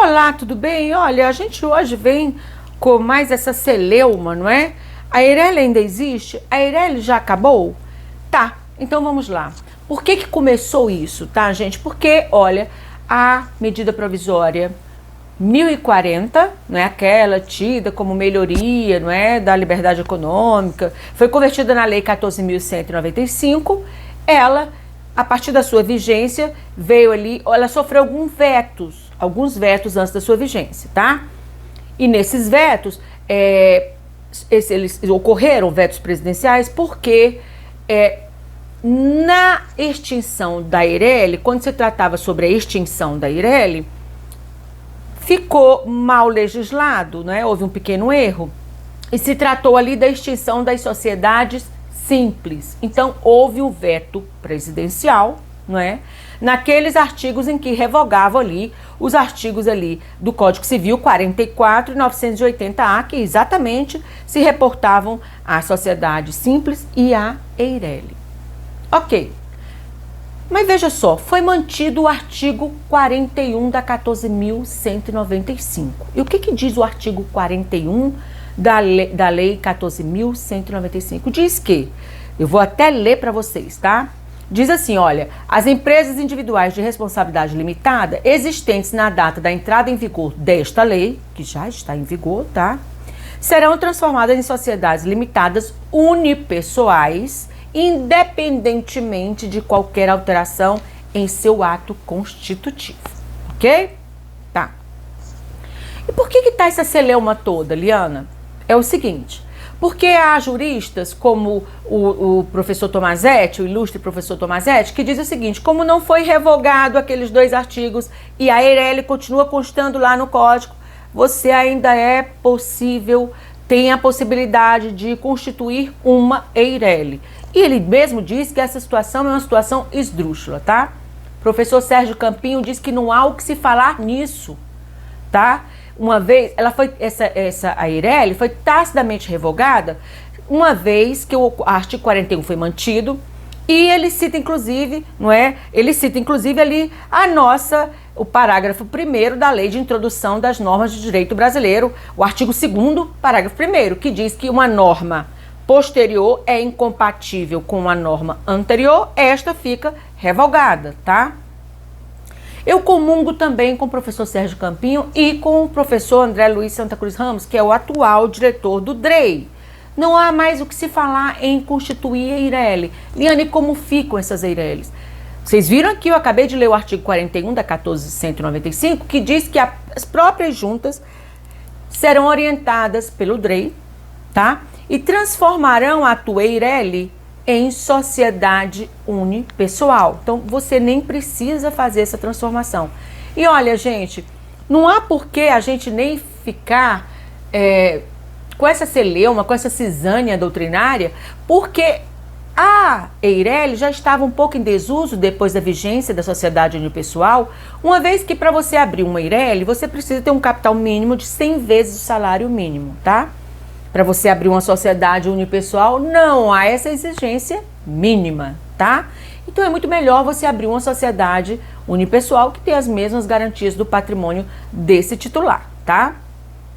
Olá, tudo bem? Olha, a gente hoje vem com mais essa celeuma, não é? A Eireli ainda existe? A Eireli já acabou? Tá, então vamos lá. Por que começou isso, tá, gente? Porque, olha, a medida provisória 1040, não é, aquela tida como melhoria, não é, da liberdade econômica, foi convertida na lei 14.195, ela, a partir da sua vigência, veio ali, ela sofreu alguns vetos antes da sua vigência, tá? E nesses vetos, eles ocorreram vetos presidenciais porque na extinção da Eireli, quando se tratava sobre a extinção da Eireli, ficou mal legislado, né? Houve um pequeno erro e se tratou ali da extinção das sociedades simples. Então houve o veto presidencial, não é? Naqueles artigos em que revogavam ali os artigos ali do Código Civil 44 e 980-A, que exatamente se reportavam à sociedade simples e à Eireli. Ok. Mas veja só, foi mantido o artigo 41 da 14.195. E o que diz o artigo 41 da lei 14.195? Diz que, eu vou até ler para vocês, tá? Diz assim, olha, as empresas individuais de responsabilidade limitada existentes na data da entrada em vigor desta lei, que já está em vigor, tá? Serão transformadas em sociedades limitadas unipessoais, independentemente de qualquer alteração em seu ato constitutivo, ok? Tá. E por que tá essa celeuma toda, Liana? É o seguinte, porque há juristas como o professor Tomazetti, o ilustre professor Tomazetti, que diz o seguinte, como não foi revogado aqueles dois artigos e a Eireli continua constando lá no código, você ainda tem a possibilidade de constituir uma Eireli. E ele mesmo diz que essa situação é uma situação esdrúxula, tá? O professor Sérgio Campinho diz que não há o que se falar nisso, tá? Uma vez, a Eireli foi tacidamente revogada, uma vez que o artigo 41 foi mantido, e ele cita inclusive, não é? Ele cita inclusive ali o parágrafo 1º da Lei de Introdução das Normas de Direito Brasileiro, o artigo 2º, parágrafo 1º, que diz que uma norma posterior é incompatível com a norma anterior, esta fica revogada, tá? Eu comungo também com o professor Sérgio Campinho e com o professor André Luiz Santa Cruz Ramos, que é o atual diretor do DREI. Não há mais o que se falar em constituir a Eireli. Liane, como ficam essas Eirelis? Vocês viram aqui, eu acabei de ler o artigo 41 da 14.195, que diz que as próprias juntas serão orientadas pelo DREI, tá? E transformarão a tua Eireli em sociedade unipessoal. Então, você nem precisa fazer essa transformação. E olha, gente, não há por que a gente nem ficar com essa celeuma, com essa cisânia doutrinária, porque a Eireli já estava um pouco em desuso depois da vigência da sociedade unipessoal, uma vez que para você abrir uma Eireli, você precisa ter um capital mínimo de 100 vezes o salário mínimo, tá? Para você abrir uma sociedade unipessoal, não há essa exigência mínima, tá? Então é muito melhor você abrir uma sociedade unipessoal que tem as mesmas garantias do patrimônio desse titular, tá?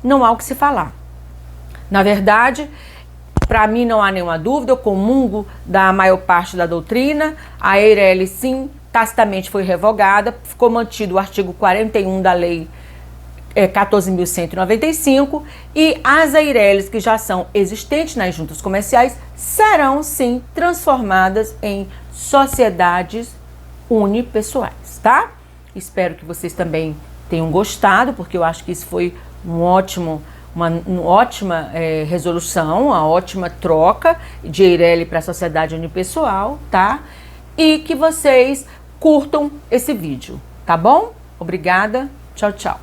Não há o que se falar. Na verdade, para mim não há nenhuma dúvida, eu comungo da maior parte da doutrina, a Eireli sim, tacitamente foi revogada, ficou mantido o artigo 41 da lei 14.195 e as Eirelis que já são existentes nas juntas comerciais serão sim transformadas em sociedades unipessoais, tá? Espero que vocês também tenham gostado, porque eu acho que isso foi uma ótima resolução, uma ótima troca de Eireli para a sociedade unipessoal, tá? E que vocês curtam esse vídeo, tá bom? Obrigada, tchau, tchau.